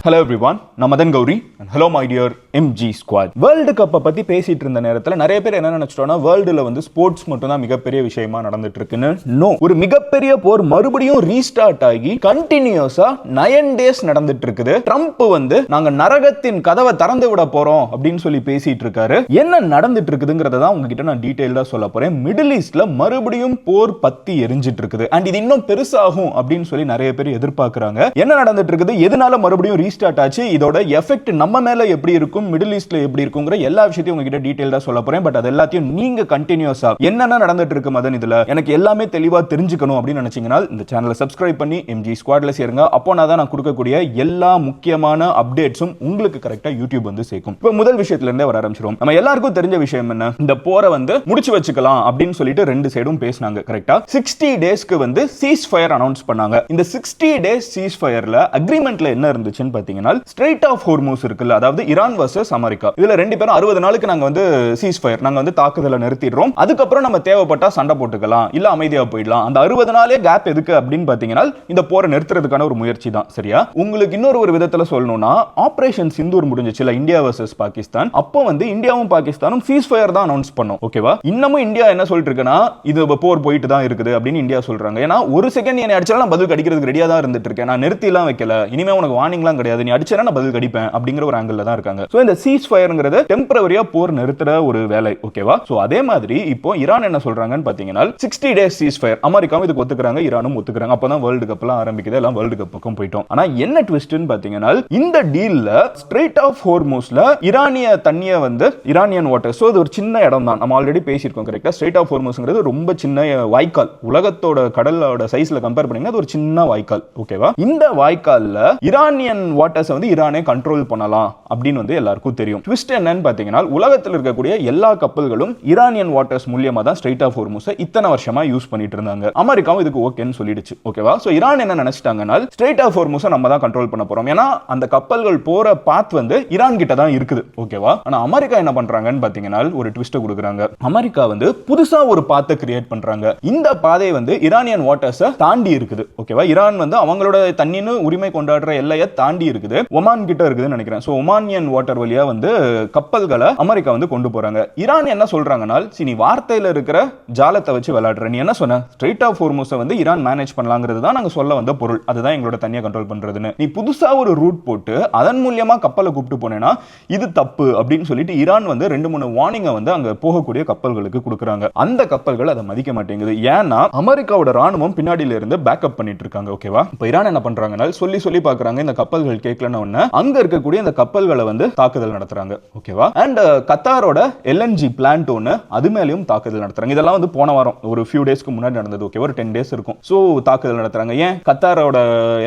Hello everyone, நான் Madan Gowri and hello my dear MG squad. World கப்பை பத்தி பேசிட்டு இருந்த நேரத்தில் நிறைய பேர் என்ன நினைச்சிட்டோம்னா வேர்ல்டுல வந்து ஸ்போர்ட்ஸ் மட்டும் தான் மிகப்பெரிய விஷயமா நடந்துட்டு இருக்குன்னு. நோ, ஒரு மிகப்பெரிய போர் மறுபடியும் ரீஸ்டார்ட் ஆகி கண்டினியூஸா 9 days நடந்துட்டு இருக்குது. ட்ரம்ப் வந்து நாங்க நரகத்தின் கதவை திறந்து விட போறோம் அப்படின்னு சொல்லி பேசிட்டு இருக்காரு. என்ன நடந்துட்டு இருக்குதுங்கிறத தான் உங்ககிட்ட நான் டீடைலா சொல்ல போறேன். மிடில் ஈஸ்ட்ல மறுபடியும் போர் பத்தி எரிஞ்சிட்டு இருக்குது அண்ட் இது இன்னும் பெருசாகும் அப்படின்னு சொல்லி நிறைய பேர் எதிர்பார்க்கறாங்க. என்ன நடந்துட்டு இருக்குது, எதனால மறுபடியும் ரீஸ்டார்ட் ஆச்சு, இதோட எஃபெக்ட் நம்ம மேல எப்படி இருக்கும், மிடில் ஈஸ்ட்ல எப்படி இருக்குங்கிற எல்லா விஷயத்தையும் உங்ககிட்ட டீடைலா சொல்ல போறேன். பட் அது எல்லாத்தையும் நீங்க கண்டினியூஸா என்னென்ன நடந்துட்டு இருக்கு மதன் இதுல எனக்கு எல்லாமே தெளிவா தெரிஞ்சுக்கணும் அப்படின்னு நினைச்சீங்கன்னா இந்த சேனலை சப்ஸ்கிரைப் பண்ணி எம்ஜி ஸ்குவாட்ல சேருங்க. அப்போ நான் கொடுக்கக்கூடிய எல்லா முக்கியமான அப்டேட்ஸும் உங்களுக்கு கரெக்டா யூடியூப் வந்து சேர்க்கும். இப்போ முதல் விஷயத்துல இருந்தே வர ஆரம்பிச்சிரும். நம்ம எல்லாருக்கும் தெரிஞ்ச விஷயம் என்ன, இந்த போரை வந்து முடிச்சு வச்சுக்கலாம் அப்படின்னு சொல்லிட்டு ரெண்டு சைடும் பேசினாங்க. கரெக்டா 60 டேஸ்க்கு வந்து சீஸ் ஃபயர் அனௌன்ஸ் பண்ணாங்க. இந்த 60 டேஸ் சீஸ் ஃபயர்ல அக்ரிமெண்ட்ல என்ன இருந்துச்சுன்னு பாத்தீங்கன்னா ஸ்ட்ரெய்ட் ஆஃப் ஹோர்மூஸ் இருக்குல்ல, அதாவது ஈரான் வர்சஸ் அமெரிக்கா, இதுல ரெண்டு பேரும் 60 நாளுக்கு நாங்க வந்து சீஸ் ஃபயர், நாங்க வந்து தாக்குதலை நிறுத்திடுறோம், அதுக்கப்புறம் நம்ம தேவைப்பட்டா சண்டை போட்டுக்கலாம், இல்ல அமைதியா போயிடலாம். அந்த 60 நாளே கேப் எதுக்கு அப்படின்னு பாத்தீங்கன்னா இந்த போரை நிறுத்துறதுக்கான ஒரு முயற்சி தான். சரியா? உங்களுக்கு இன்னொரு ஒரு விதத்துல சொல்லணும்னா ஆபரேஷன் சிந்தூர் முடிஞ்சிச்சுல, இந்தியா வர்சஸ் பாகிஸ்தான், அப்போ வந்து இந்தியாவும் பாகிஸ்தானும் சீஸ் ஃபயர் தான் அனௌன்ஸ் பண்ணோம். ஓகேவா? இன்னமும் இந்தியா என்ன சொல்லிட்டு இருக்குன்னா இது போர் போயிட்டு தான் இருக்குது அப்படின்னு இந்தியா சொல்றாங்க. ஏன்னா ஒரு செகண்ட் என்னை அடிச்சாலும் பதில் கடிக்கிறதுக்கு ரெடியா தான் இருந்துட்டு இருக்கேன், நான் நிறுத்தி எல்லாம் வைக்கல, இனிமே உனக்கு வார்னிங்லாம் கிடையாது, நீ அடிச்சா நான் பதில் கடிப்பேன் அப்படிங்கிற ஒரு ஆங்கிள் தான் இருக்காங்க. சோ இந்த சீஸ் ஃபயர்ங்கிறது டெம்பரரியா போர் நிறுத்துற ஒரு வேலை. ஓகேவா? சோ அதே மாதிரி இப்போ ஈரான் என்ன சொல்றாங்கன்னு பாத்தீங்கன்னா 60 டேஸ் சீஸ் ஃபயர், அமெரிக்காவும் இதுக்கு ஒத்துக்கறாங்க, ஈரானும் ஒத்துக்கறாங்க. அப்பதான் வேர்ல்டு கப் எல்லாம் ஆரம்பிக்குது, எல்லாம் வேர்ல்டு கப் பக்கம் போயிட்டோம். ஆனா என்ன ட்விஸ்ட்னு பாத்தீங்கன்னா இந்த டீல்ல ஸ்ட்ரெய்ட் ஆஃப் ஹோர்மூஸ்ல ஈரானிய தண்ணியை வந்து ஈரானியன் வாட்டர், சோ இது ஒரு சின்ன இடம் தான், நம்ம ஆல்ரெடி பேசியிருக்கோம். கரெக்டா? ஸ்ட்ரெய்ட் ஆஃப் ஹோர்மூஸ்ங்கிறது ரொம்ப சின்ன வாய்க்கால், உலகத்தோட கடலோட சைஸ்ல கம்பேர் பண்ணீங்கன்னா அது ஒரு சின்ன வாய்க்கால். ஓகேவா? இந்த வாய்க்கால்ல ஈரானியன் வாட்டர்ஸ் வந்து ஈரானே கண்ட்ரோல் பண்ணலாம் அப்படின்னு வந்து எல்லாருக்கும் தெரியும். ட்விஸ்ட் என்னன்னு பாத்தீங்கன்னா உலகத்தில் இருக்கக்கூடிய எல்லா கப்பல்களும் ஈரானியன் வாட்டர்ஸ் மூலமா தான் ஸ்ட்ரெய்ட் ஆஃப் ஹோர்மூஸை இத்தனை வருஷமா யூஸ் பண்ணிட்டு இருந்தாங்க. அமெரிக்காவும் இதுக்கு ஓகேன்னு சொல்லிடுச்சு. ஓகேவா? சோ ஈரான் என்ன நினைச்சிட்டாங்கன்னா ஸ்ட்ரெய்ட் ஆஃப் ஹோர்மூஸை நம்ம தான் கண்ட்ரோல் பண்ண போறோம், ஏன்னா அந்த கப்பல்கள் போற பாத் வந்து ஈரான் கிட்ட தான் இருக்குது. ஓகேவா? ஆனா அமெரிக்கா என்ன பண்றாங்கன்னு பாத்தீங்கன்னா ஒரு ட்விஸ்ட் கொடுக்குறாங்க. அமெரிக்கா வந்து புதுசா ஒரு பாத்தை கிரியேட் பண்றாங்க. இந்த பாதை வந்து ஈரானியன் வாட்டர்ஸை தாண்டி இருக்குது. ஓகேவா? ஈரான் வந்து அவங்களோட தண்ணின்னு உரிமை கொண்டாடுற எல்லையை தாண்டி இருக்குது, ஒமான் கிட்ட இருக்குதுன்னு நினைக்கிறேன். சோ ஒமானியன் வாட்டர் வழியா வந்து கப்பல்களை அமெரிக்கா வந்து கொண்டு போறாங்க. ஈரான் என்ன சொல்றாங்கன்னா நீ வார்த்தையில இருக்கிற ஜாலத்தை வச்சு விளையாடுற, நீ என்ன சொன்ன ஸ்ட்ரெய்ட் ஆஃப் ஹோர்மூஸை வந்து ஈரான் மேனேஜ் பண்ணலாங்கிறது தான் நாங்க சொல்ல வந்த பொருள், அதுதான் எங்களோட தண்ணியை கண்ட்ரோல் பண்றதுன்னு. நீ புதுசா ஒரு ரூட் போட்டு அதன் மூலமா கப்பலை கூப்பிட்டு போனேன்னா இது தப்பு அப்படின்னு சொல்லிட்டு ஈரான் வந்து 2-3 வார்னிங்கை வந்து அங்க போகக்கூடிய கப்பல்களுக்கு கொடுக்குறாங்க. அந்த கப்பல்கள் அதை மதிக்க மாட்டேங்குது. ஏன்னா அமெரிக்காவோட ராணுவம் பின்னாடியில இருந்து பேக்கப் பண்ணிட்டு இருக்காங்க. ஓகேவா? இப்போ ஈரான் என்ன பண்றாங்கன்னா சொல்லி பார்க்கறாங்க, இந்த கப்பல்கள் கேட்கலன்னு ஒண்ணு அங்க இருக்கக்கூடிய இந்த கப்பல்களை வந்து தாக்குதல் நடத்துறாங்க. ஓகேவா? அண்ட் கத்தாரோட LNG பிளான்ட் ஒன்னு, அது மேலயும் தாக்குதல் நடத்துறாங்க. இதெல்லாம் வந்து போன வாரம் ஒரு ஃபியூ டேஸ்க்கு முன்னாடி நடந்தது. ஓகே, ஒரு 10 days இருக்கும். சோ தாக்குதல் நடத்துறாங்க. ஏன் கத்தாரோட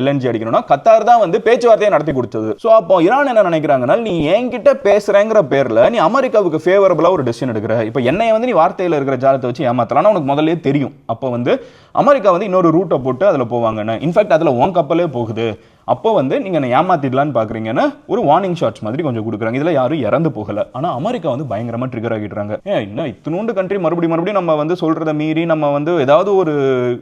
LNG அடிக்கணும்னா கத்தார் தான் வந்து பேச்சுவார்த்தையை நடத்தி கொடுத்தது. சோ அப்போ ஈரான் என்ன நினைக்கிறாங்கன்னா நீ என்கிட்ட பேசுறேங்கிற பேர்ல நீ அமெரிக்காவுக்கு ஃபேவரபிளா ஒரு டெசிஷன் எடுக்கிற, இப்போ என்னைய வந்து நீ வார்த்தையில இருக்கிற ஜாலத்தை வச்சு ஏமாத்தலாம், உனக்கு முதல்ல தெரியும். அப்போ வந்து அமெரிக்கா வந்து இன்னொரு ரூட்டை போட்டு அதுல போவாங்கன்னு, இன்ஃபேக்ட் அதுல உன் கப்பலே போகுது, அப்போ வந்து நீங்க ஏமாத்திடலான்னு பாக்குறீங்கன்னு ஒரு வார்னிங் ஷாட்ஸ் மாதிரி கொஞ்சம் கொடுக்குறாங்க. இதுல யாரும் இறந்து போகல, ஆனா அமெரிக்கா வந்து பயங்கரமா ட்ரிகர் ஆகிடுறாங்க. இன்னும் இத்தனோண்டு கண்ட்ரி மறுபடியும் நம்ம வந்து சொல்றத மீறி நம்ம வந்து ஏதாவது ஒரு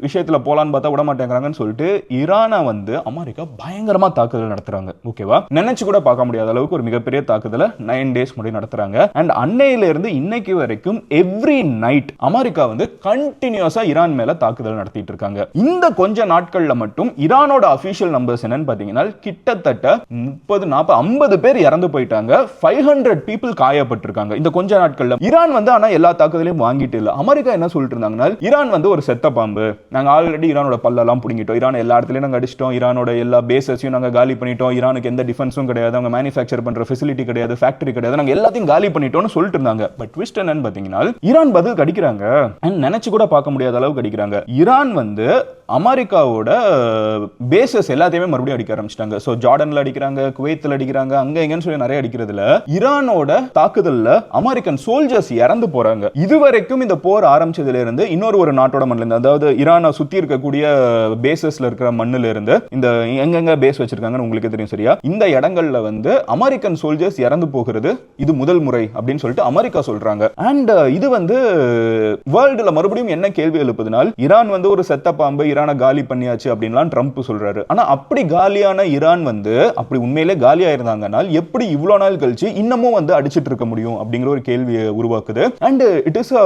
விஷயத்துல போலான்னு பார்த்தா விட மாட்டேங்கிறாங்கன்னு சொல்லிட்டு ஈரானை வந்து அமெரிக்கா பயங்கரமா தாக்குதல் நடத்துறாங்க. ஓகேவா? நினைச்சு கூட பார்க்க முடியாத அளவுக்கு ஒரு மிகப்பெரிய தாக்குதலை 9 days முன்னாடி நடத்துறாங்க. அண்ட் அன்னையில இருந்து இன்னைக்கு வரைக்கும் எவ்ரி நைட் அமெரிக்கா வந்து கண்டினியூஸா ஈரான் மேல தாக்குதல் நடத்திட்டு இருக்காங்க. இந்த கொஞ்ச நாட்கள்ல மட்டும் ஈரானோட அபிஷியல் நம்பர்ஸ் என்னன்னு கிட்டத்தட்ட 30, 40, 50 பேர் இறந்து போயிட்டாங்க, 500 people காயப்பட்டிருக்காங்க இந்த கொஞ்ச நாட்கள்ல. ஈரான் வந்து ஆனா எல்லா தாக்குதலையும் வாங்கிட்டு இல்ல. அமெரிக்கா என்ன சொல்லிட்டு இருந்தாங்கன்னா ஈரான் வந்து ஒரு செத்த பாம்பு, நாங்க ஆல்ரெடி ஈரானோட பல்லெல்லாம் புடுங்கிட்டோம், ஈரான் எல்லா இடத்துலயும் நாங்க அடிச்சிட்டோம், ஈரானோட எல்லா பேசஸையும் நாங்க காலி பண்ணிட்டோம், ஈரானுக்கு எந்த டிஃபென்ஸும் கிடையாது, அவங்க மேனுஃபேக்சர் பண்ற ஃபெசிலிட்டி கிடையாது, ஃபேக்டரி கிடையாது, நாங்க எல்லாத்தையும் காலி பண்ணிட்டோம்னு சொல்லிட்டு இருந்தாங்க. பட் ட்விஸ்ட் என்னன்னு பாத்தீங்கன்னா ஈரான் பதில் கடிக்கிறாங்க, நினைச்சு கூட பார்க்க முடியாத அளவுக்கு அடிக்கிறாங்க. ஈரான் வந்து அமெரிக்காவோட பேசஸ் எல்லாத்தையுமே மறுபடியும் அடிக்க ஆரம்பிச்சிட்டாங்க. சோ ஜார்டன்ல அடிக்கிறாங்க, குவைத்ல அடிக்கிறாங்க, அங்க எங்கன்னு சொல்லி நிறைய அடிக்கிறதுல ஈரானோட தாக்குதல்ல அமெரிக்கன் சோல்ஜர்ஸ் இறந்து போறாங்க. இதுவரைக்கும் இந்த போர் ஆரம்பிச்சதுல இருந்து இன்னொரு நாட்டோட மண்ணில இருந்து, அதாவது ஈரானை சுத்தி இருக்கக்கூடிய பேசஸ்ல இருக்கிற மண்ணில இருந்து இந்த எங்கெங்க பேஸ் வச்சிருக்காங்கன்னு உங்களுக்கு தெரியும். சரியா? இந்த இடங்கள்ல வந்து அமெரிக்கன் சோல்ஜர்ஸ் இறந்து போகிறது இது முதல் முறை அப்படின்னு சொல்லிட்டு அமெரிக்கா சொல்றாங்க. அண்ட் இது வந்து வேர்ல்டுல மறுபடியும் என்ன கேள்வி எழுப்புதுனால் ஈரான் வந்து ஒரு செத்த பாம்பு, ஈரானை காலி பண்ணியாச்சு அப்படின்லாம் ட்ரம்ப் சொல்றாரு. ஆனா அப்படி காலி காலியான ஈரான் வந்து அப்படி உண்மையிலே காலியா இருந்தாங்கன்னா எப்படி இவ்வளவு நாள் கழிச்சு இன்னமும் வந்து அடிச்சிட்டு இருக்க முடியும் அப்படிங்கிற ஒரு கேள்வியை உருவாக்குது. And it is a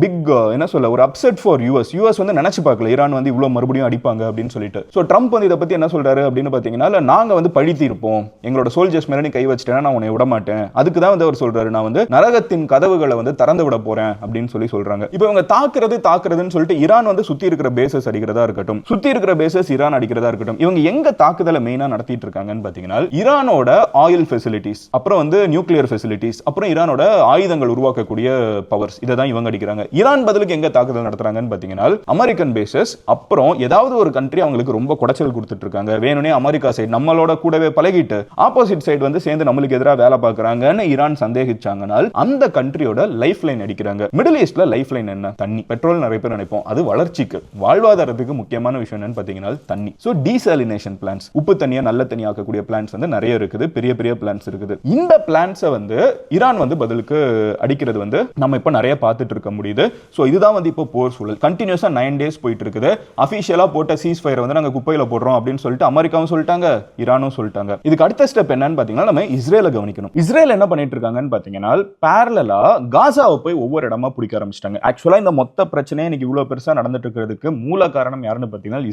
big என்ன சொல்ல ஒரு அப்செட் ஃபார் யூஎஸ் வந்து நினைச்சு பார்க்கல ஈரான் வந்து இவ்வளவு மறுபடியும் அடிப்பாங்க அப்படின்னு சொல்லிட்டு. சோ ட்ரம்ப் வந்து இதை பத்தி என்ன சொல்றாரு அப்படின்னு பாத்தீங்கன்னா, நாங்க வந்து பழி தீர்ப்போம், எங்களோட சோல்ஜர்ஸ் மேல நீ கை வச்சிட்டேன்னா நான் உன்னை விட மாட்டேன், அதுக்கு தான் வந்து அவர் சொல்றாரு நான் வந்து நரகத்தின் கதவுகளை வந்து திறந்து விட போறேன் அப்படின்னு சொல்றாங்க. இப்போ இவங்க தாக்குறதுன்னு சொல்லிட்டு ஈரான் வந்து சுத்தி இருக்கிற பேசஸ் அடிக்கிறதா இருக்கட்டும், சுத்தி இருக்கிற பேசஸ் ஈரான் அடிக்கிறதா இருக்கட்டும், இவங்க எங்க தாக்குதலை மெயினா நடத்திட்டு இருக்காங்கன்னு பாத்தீங்கன்னா ஈரானோட ஆயில் ஃபெசிலிட்டிஸ், அப்புறம் வந்து நியூக்ளியர் ஃபெசிலிட்டிஸ், அப்புறம் ஈரானோட ஆயுதங்கள் உருவாக்கக்கூடிய பவர்ஸ், இதை தான் இவங்க அடிக்கிறாங்க. ஈரான் பதிலுக்கு எங்க தாக்குதல் நடத்துறாங்கன்னு பாத்தீங்கன்னா அமெரிக்கன் பேசஸ், அப்புறம் ஏதாவது ஒரு கண்ட்ரி அவங்களுக்கு ரொம்ப குடைச்சல் கொடுத்துட்டு இருக்காங்க, வேணும்னே அமெரிக்கா சைடு நம்மளோட கூடவே பழகிட்டு ஆப்போசிட் சைடு வந்து சேர்ந்து நம்மளுக்கு எதிராக வேலை பார்க்கறாங்கன்னு ஈரான் சந்தேகிச்சாங்கன்னா அந்த கண்ட்ரியோட லைஃப் லைன் அடிக்கிறாங்க. மிடில் ஈஸ்ட்ல லைஃப் லைன் என்ன? தண்ணி. பெட்ரோல் நிறைய பேர் நினைப்போம், அது வளர்ச்சிக்கு வாழ்வாதாரத்துக்கு முக்கியமான விஷயம் என்னன்னு பாத்தீங்கன்னா தண்ணி. சோ டீசாலினேஷன் பிளான்ஸ், உப்பு தண்ணியை நல்ல தண்ணி ஆக்கக்கூடிய பிளான்ஸ் வந்து நிறைய இருக்குது, பெரிய பெரிய பிளான்ஸ் இருக்குது. இந்த பிளான்ஸை வந்து ஈரான் வந்து பதிலுக்கு அடிக்கிறது வந்து நம்ம இப்ப நிறைய பார்த்துட்டு இருக்க முடியுது. சோ இதுதான் வந்து இப்போ போர் சூழல் கண்டினியூஸா 9 days போயிட்டு இருக்குது. அபிஷியலா போட்ட சீஸ் ஃபயர் வந்து நாங்க குப்பையில போடுறோம் அப்படின்னு சொல்லிட்டு அமெரிக்காவும் சொல்லிட்டாங்க, ஈரானும் சொல்லிட்டாங்க. இதுக்கு அடுத்த ஸ்டெப் என்னன்னு பாத்தீங்கன்னா நம்ம இஸ்ரேலை கவனிக்கணும். இஸ்ரேல் என்ன பண்ணிட்டு இருக்காங்கன்னு பாத்தீங்கன்னா பேரலலா காசாவை போய் ஒவ்வொரு இடமா பிடிக்க ஆரம்பிச்சிட்டாங்க. ஆக்சுவலா இந்த மொத்த பிரச்சனையே இன்னைக்கு இவ்வளவு பெருசா நடந்துட்டு இருக்கிறதுக்கு மூல காரணம் யாருன்னு பாத்தீங்கன்னா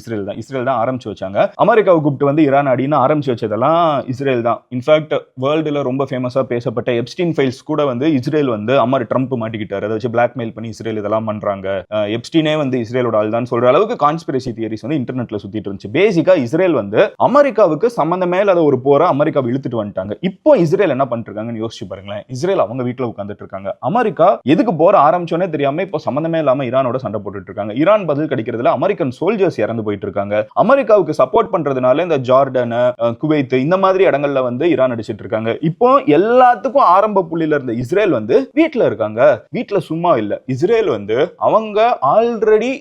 இஸ்ரேல் தான் ஆரம்பிச்சு வச்சாங்க. அமெரிக்காவை கூப்பிட்டு வந்து ஈரான் அடின்னு ஆரம்பிச்சு வச்சதெல்லாம் இஸ்ரேல் தான். இன்ஃபேக்ட் வேர்ல்டுல ரொம்ப ஃபேமஸா பேசப்பட்ட எப்ஸ்டீன் ஃபைல்ஸ் கூட வந்து இஸ்ரேல் வந்து ட்ரம்ப் மாட்டிக்கிட்டாரு, அதை வச்சு பிளாக்மெயில் பண்ணி இஸ்ரேல் இதெல்லாம் பண்றாங்க, எப்ஸ்டீனே வந்து இஸ்ரேலோட ஆள் தான் சொல்ற அளவுக்கு கான்ஸ்பிரசி தியரிஸ் வந்து இன்டர்நெட்ல சுத்திட்டு இருந்துச்சு. பேசிக்கா இஸ்ரேல் வந்து அமெரிக்காவுக்கு சம்பந்தமே இல்லாத ஒரு போரை அமெரிக்காவை இழுத்துட்டு வந்துட்டாங்க. இப்போ இஸ்ரேல் என்ன பண்ணிருக்காங்கன்னு யோசிச்சு பாருங்களேன். இஸ்ரேல் அவங்க வீட்டுல உட்கார்ந்துட்டு இருக்காங்க. அமெரிக்கா எதுக்கு போற ஆரம்பிச்சோனே தெரியாம இப்போ சம்பந்தமே இல்லாம ஈரானோட சண்டை போட்டுட்டு இருக்காங்க. ஈரான் பதில் கிடைக்கிறதுல அமெரிக்கன் சோல்ஜர்ஸ் இறந்து போயிட்டு இருக்காங்க. அமெரிக்காவுக்கு சப்போர்ட் பண்றதுனால இந்த ஜார்டன், குவைத் இந்த மாதிரி இடங்கள்ல வந்து ஈரான் அடிச்சிட்டு இருக்காங்க. இப்போ எல்லாத்துக்கும் ஆரம்ப புள்ளியில இருந்த இஸ்ரேல் வந்து வீட்டுல இருக்காங்க. வீட்டுல சும்மா இல்ல. இஸ்ரேல் வந்து அவங்க ஆல்ரெடி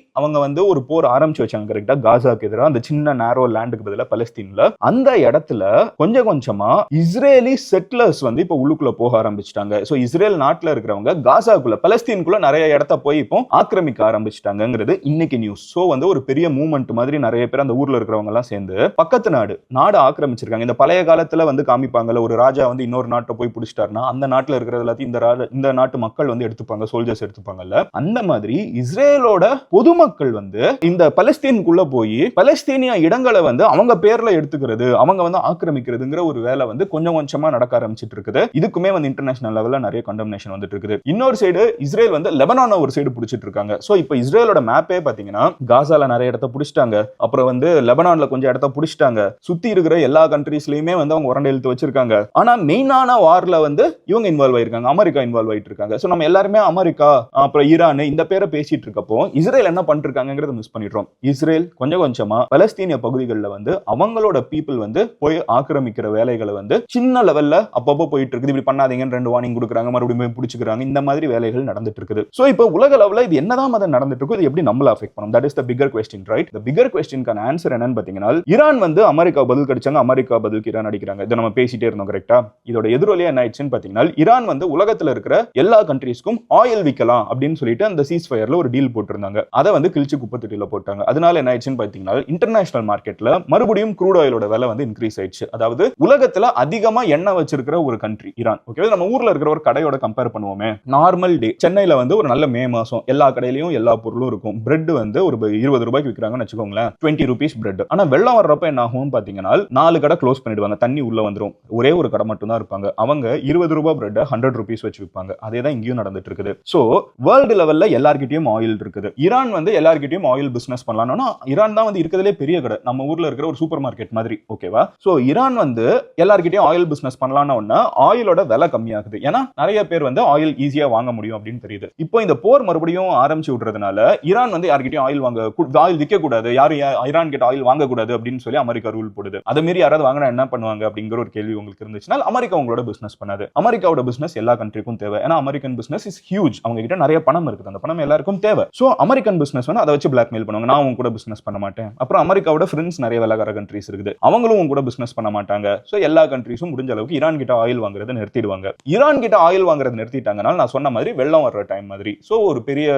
வந்து ஒரு போர் ஆரம்பிச்சு வச்சாங்க கரெக்டா, காசாக்கு எதிராக அந்த சின்ன நேரோ லேண்டுக்கு பதிலா பலஸ்தீன்ல. அந்த இடத்துல கொஞ்சம் கொஞ்சமா இஸ்ரேலி செட்டிலர்ஸ் வந்து இப்போ உள்ளுக்குள்ள போக ஆரம்பிச்சிட்டாங்க. சோ இஸ்ரேல் நாட்டுல இருக்கிறவங்க காசாக்குள்ள பலஸ்தீனுக்குள்ள நிறைய இடத்த போய் இப்போ ஆக்கிரமிக்க ஆரம்பிச்சிட்டாங்கிறது இன்னைக்கு நியூஸ். சோ வந்து ஒரு பெரிய மூவ்மெண்ட் மாதிரி நிறைய பேர் அந்த ஊர்ல இருக்கிறவங்க எல்லாம் சேர்ந்து பக்கத்து நாடு ஆக்கிரமிச்சிருக்காங்க. இந்த பழைய காலத்துல வந்து காமிப்பாங்கல்ல, ஒரு ராஜா வந்து இன்னொரு நாட்டை போய் பிடிச்சிட்டாருன்னா அந்த நாட்டுல இருக்கிறது எல்லாத்தையும் இந்த நாட்டு மக்கள் வந்து எடுத்துப்பாங்க, சோல்ஜர்ஸ் எடுத்துப்பாங்கல்ல, அந்த மாதிரி இஸ்ரேலோட பொதுமக்கள் வந்து இந்த பலஸ்தீனுக்குள்ள போய் பலஸ்தீனிய இடங்களை வந்து அவங்க பேர்ல எடுத்துக்கிறது, அவங்க வந்து ஆக்கிரமிக்கிறதுங்கிற ஒரு வேலை வந்து கொஞ்சம் கொஞ்சமா நடக்க ஆரம்பிச்சிட்டு இருக்குது. இதுக்குமே வந்து இன்டர்நேஷனல் லெவல்ல நிறைய கண்டம்னேஷன் வந்துட்டு இருக்குது. இன்னொரு சைடு இஸ்ரேல் வந்து லெபனான ஒரு சைடு பிடிச்சிட்டு இருக்காங்க. சோ இப்போ இஸ்ரேலோட மேப்பே பாத்தீங்கன்னா காசால நிறைய இடத்த பிடிச்சிட்டாங்க, அப்புறம் வந்து லெபனான்ல கொஞ்சம் இடத்த பிடிச்சிட்டாங்க, சுத்தி இருக்கிற எல்லா கண்ட்ரீஸ்லயுமே வந்து அவங்க உரண்டை இழுத்து வச்சிருக்காங்க. ஆனா மெயினான வார்ல வந்து இவங்க இன்வால்வ் ஆயிருக்காங்க, அமெரிக்கா இன்வால்வ் ஆயிட்டு இருக்காங்க. சோ நம்ம எல்லாருமே அமெரிக்கா அப்புறம் ஈரான் இந்த பேரை பேசிட்டு இருக்கப்போ இஸ்ரேல் என்ன பண்ணிருக்காங்கிறத மிஸ் பண்ணிடுறோம். இஸ்ரேல் கொஞ்சம் கொஞ்சமா பலஸ்தீனிய பகுதிகளில் வந்து அவங்களோட பீப்புள் வந்து போய் ஆக்கிரமிக்கிற வேலைகளை வந்து சின்ன லெவல்ல அப்பப்போ போயிட்டு இருக்குது. இப்படி பண்ணாதீங்கன்னு 2 வார்னிங் கொடுக்குறாங்க, மறுபடியும் பிடிச்சிக்கிறாங்க, இந்த மாதிரி வேலைகள் நடந்துட்டு இருக்குது. சோ இப்போ உலக அளவுல இது என்னதான் மதம் நடந்துட்டு இருக்கு, இது எப்படி நம்மள அஃபெக்ட் பண்ணும்? That is the bigger question, right? The bigger क्वेश्चनக்கான ஆன்சர் என்னன்னு பாத்தீங்கன்னா ஈரான் வந்து அமெரிக்கா பதில் கடிச்சாங்க, அமெரிக்கா பதிலுக்கு ஈரான் அடிக்கிறாங்க. இதை நம்ம பேசிட்டே இருந்தோம் கரெக்ட்டா. இதோட எதிரொலியா என்ன ஆயிடுச்சுன்னு பாத்தீங்கன்னா ஈரான் வந்து உலகத்துல இருக்கிற எல்லா கண்ட்ரீஸ்க்கும் ஆயில் விக்கலாம் அப்படின்னு சொல்லிட்டு அந்த சீஸ் ஃபயர்ல ஒரு டீல் போட்டிருந்தாங்க. அதை வந்து கிழிச்சு குப்பை தொட்டியில போட்டாங்க. அதனால என்ன ஆயிடுச்சுன்னு பாத்தீங்கன்னா இன்டர்நேஷனல் மார்க்கெட்ல மறுபடியும் க்ரூட் ஆயிலோட விலை வந்து இன்க்ரீஸ் ஆயிடுச்சு. அதாவது உலகத்துல அதிகமா எண்ணெய் வச்சிருக்கிற ஒரு கண்ட்ரி ஈரான். ஓகே, நம்ம ஊர்ல இருக்கிற ஒரு கடையோட கம்பேர் பண்ணுவோமே, நார்மல் டே சென்னையில வந்து ஒரு நல்ல மே மாசம் எல்லா கடையிலயும் எல்லா பொருளும் இருக்கும். பிரெட் வந்து ஒரு 20 ரூபாய்க்கு விற்கிறாங்கன்னு வச்சுக்கோங்களேன், 20 rupees பிரெட். ஆனா வெள்ளம் வர்றப்ப என்ன ஆகும் பாத்தீங்கன்னா 4 கடை க்ளோஸ் பண்ணிடுவாங்க, தண்ணி உள்ள வந்துரும், ஒரே ஒரு கடை மட்டும் தான் இருப்பாங்க. அவங்க 20 ரூபாய் பிரெட் 100 rupees வச்சு விற்பாங்க. அதே தான் இங்கேயும் நடந்துட்டு இருக்குது. சோ வேர்ல்டு லெவல்ல எல்லார்கிட்டயும் ஆயில் இருக்குது. ஈரான் வந்து எல்லார்கிட்டயும் ஆயில் பிசினஸ் பண்ணலாம்னா ஈரான் தான் வந்து இருக்கிறதுலே பெரிய கடை, நம்ம ஊர்ல இருக்கிற ஒரு சூப்பர் மார்க்கெட் மாதிரி. ஓகேவா? சோ ஈரான் வந்து எல்லார்கிட்டயும் ஆயில் பிசினஸ் பண்ணலாம்னா ஆயிலோட விலை கம்மியாகுது. ஏன்னா நிறைய பேர் வந்து ஆயில் ஈஸியா வாங்க முடியும் அப்படின்னு தெரியுது. இப்போ இந்த போர் மறுபடியும் ஆரம்பிச்சு விடுறதுனால ஈரான் வந்து யார்கிட்டயும் ஆயில் விற்க கூடாது, யாரும் ஈரான் கிட்ட ஆயில் வாங்க கூடாது அப்படின்னு சொல்லி அமெரிக்கா ரூல் போடுது. அதை மீறி யாராவது வாங்கினா என்ன பண்ணுவாங்க அப்படிங்கிற ஒரு கேள்வி உங்களுக்கு இருந்துச்சுன்னா அமெரிக்கா உங்களோட பிசினஸ் பண்ணாது. அமெரிக்காவோட பிசினஸ் எல்லா கண்ட்ரிக்கும் தேவை. ஏன்னா அமெரிக்கன் பிசினஸ் இஸ் ஹியூஜ், அவங்க கிட்ட நிறைய பணம் இருக்குது, அந்த பணம் எல்லாருக்கும் தேவை. சோ அமெரிக்கன் பிசினஸ் வந்து அதை வச்சு பிளாக்மெயில் பண்ணுவாங்க, நான் உங்க கூட பிசினஸ் பண்ண மாட்டேன். அப்புறம் அமெரிக்காவோட ஃப்ரெண்ட்ஸ் நிறைய வெள்ளக்கார கண்ட்ரீஸ் இருக்குது, அவங்களும் உங்க கூட பிசினஸ் பண்ண மாட்டாங்க. சோ எல்லா கண்ட்ரீஸும் முடிஞ்ச அளவுக்கு ஈரான் கிட்ட ஆயில் வாங்குறதை நிறுத்திடுவாங்க. ஈரான் கிட்ட ஆயில் வாங்குறதை நிறுத்திட்டாங்கன்னா நான் சொன்ன மாதிரி வெள்ளம் வர்ற டைம் மாதிரி சோ ஒரு பெரிய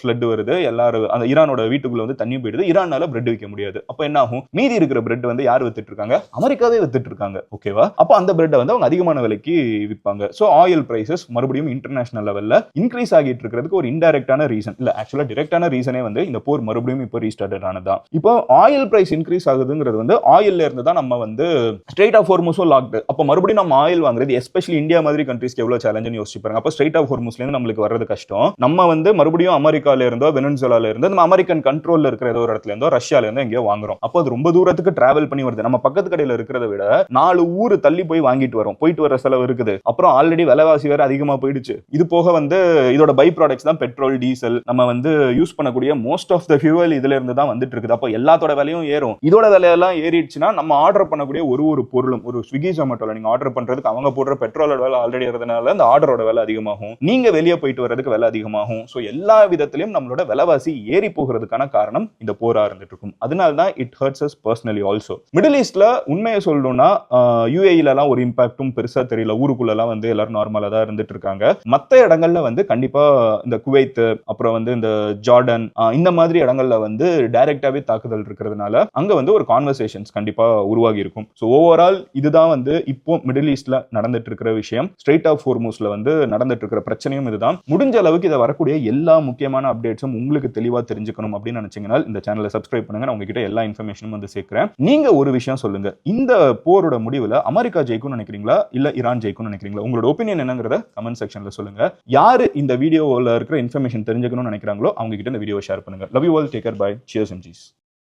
ஃப்ளட் வருது, எல்லாரும் அந்த ஈரானோட வீட்டுக்குள்ள வந்து தண்ணி போயிடுது, ஈரானால பிரெட் விற்க முடியாது. அப்ப என்ன ஆகும்? மீதி இருக்கிற பிரெட் பிரெட் வந்து யார் வித்துட்டு இருக்காங்க? அமெரிக்காவே வித்துட்டு இருக்காங்க. ஓகேவா? அப்ப அந்த பிரெட்டை வந்து அவங்க அதிகமான விலைக்கு விற்பாங்க. சோ ஆயில் பிரைசஸ் மறுபடியும் இன்டர்நேஷனல் லெவல்ல இன்க்ரீஸ் ஆகிட்டு இருக்கிறதுக்கு ஒரு இன்டைரக்டான ரீசன் இல்ல, ஆக்சுவலா டைரக்டான ரீசனே வந்து இந்த போர் மறுபடியும் இப்போ ரீஸ்டார்ட் ஆனதுதான். இப்போ ஆயில் பிரைஸ் இன்க்ரீஸ் ஆகுதுங்கிறது வந்து ஆயில்ல இருந்து தான் நம்ம வந்து ஸ்ட்ரெயிட் ஆஃப் ஹோர்முஸும் லாக்டு. அப்ப மறுபடியும் நம்ம ஆயில் வாங்குறது எஸ்பெஷலி இந்தியா மாதிரி கண்ட்ரீஸ்க்கு எவ்வளவு சேலஞ்சுன்னு யோசிச்சு பாருங்க. அப்ப ஸ்ட்ரெயிட் ஆஃப் ஹோர்முஸ்ல இருந்து நம்மளுக்கு வர்றது கஷ்டம். நம்ம வந்து மறுபடியும் அமெரிக்கால இருந்தோ வெனிசுலால இருந்தோ நம்ம அமெரிக்கன் கண்ட்ரோல்ல இருக்கிற ஏதோ ஒரு இடத்துல இருந்தோ ரஷ்யால இருந்தோ எங்கேயோ வாங்குறோம். அப்போ அது ரொம்ப தூரத்துக்கு டிராவல் பண்ணி வருது. நம்ம பக்கத்து கடையில இருக்கிறத விட 4 ஊர் தள்ளி போய் வாங்கிட்டு வரோம். போயிட்டு வர செலவு இருக்குது. அப்புறம் ஆல்ரெடி விலைவாசி வேற அதிகமா போயிடுச்சு. இது போக வந்து இதோட பை ப்ராடக்ட்ஸ் தான் பெட்ரோல், டீசல், நம்ம வந்து யூஸ் பண்ணக்கூடிய மோஸ்ட் ஆஃப் த ஃபியூவல் இதுல இருந்து தான் வந்துட்டு இருக்குது. அப்போ எல்லாத்தோட விலையும் ஏறும். இதோட விலையெல்லாம் ஏறிடுச்சுன்னா நம்ம ஆர்டர் பண்ணக்கூடிய ஒரு பொருளும், ஒரு ஸ்விக்கி ஜொமேட்டோல நீங்க ஆர்டர் பண்றதுக்கு அவங்க போடுற பெட்ரோலோட விலை ஆல்ரெடி இருந்தனால அந்த ஆர்டரோட விலை அதிகமாகும். நீங்க வெளியே போயிட்டு வர்றதுக்கு விலை அதிகமாகும். சோ எல்லா விதத்திலையும் நம்மளோட விலைவாசி ஏறி போகிறதுக்கான காரணம் இந்த போரா இருந்துட்டு இருக்கும். அதனால தான் it hurts us personally also. Middle ஈஸ்ட்ல உண்மையை சொல்லணும்னா யுஏஇல எல்லாம் ஒரு இம்பாக்டும் பெருசா தெரியல. ஊருக்குள்ள எல்லாம் வந்து எல்லாரும் நார்மலா தான் இருந்துட்டு இருக்காங்க. மத்த இடங்கள்ல வந்து கண்டிப்பா இந்த குவைத், அப்புறம் வந்து இந்த ஜார்டன், இந்த மாதிரி இடங்கள்ல வந்து டைரக்டாவே தாக்குதல் இருக்கிறதுனால அங்க வந்து ஒரு கான்வர்சேஷன்ஸ் கண்டிப்பா உருவாகி இருக்கும். சோ ஓவரால் இதுதான் வந்து இப்போ மிடில் ஈஸ்ட்ல நடந்துட்டு இருக்கிற விஷயம். ஸ்ட்ரெயிட் ஆஃப் ஹோர்முஸ்ல வந்து நடந்துட்டு இருக்கிற பிரச்சனையும் இதுதான். முடிஞ்ச அளவுக்கு இதை வரக்கூடிய எல்லா முக்கியமான அப்டேட்ஸும் உங்களுக்கு தெளிவா தெரிஞ்சுக்கணும் அப்படின்னு நினைச்சீங்கன்னா இந்த சேனலை சப்ஸ்கிரைப் பண்ணுங்க. நான் உங்ககிட்ட எல்லா இன்ஃபர்மேஷனும் வந்து சேர்க்கிறேன். நீங்க ஒரு விஷயம் சொல்லுங்க, இந்த போரோட முடிவுல அமெரிக்கா ஜெயிக்கும்னு நினைக்கிறீங்களா இல்ல ஈரான் ஜெயிக்கும்னு நினைக்கிறீங்களா? உங்களோட ஒப்பீனியன் என்னங்கறத கமெண்ட் செக்ஷன்ல சொல்லுங்க. யாரு இந்த வீடியோல இருக்கிற இன்ஃபர்மேஷன் தெரிஞ்சுக்கணும்னு நினைக்கிறாங்களோ அவங்க கிட்ட இந்த வீடியோவை ஷேர் பண்ணுங்க. Love you all, take care, bye, cheers and ஜீஸ்.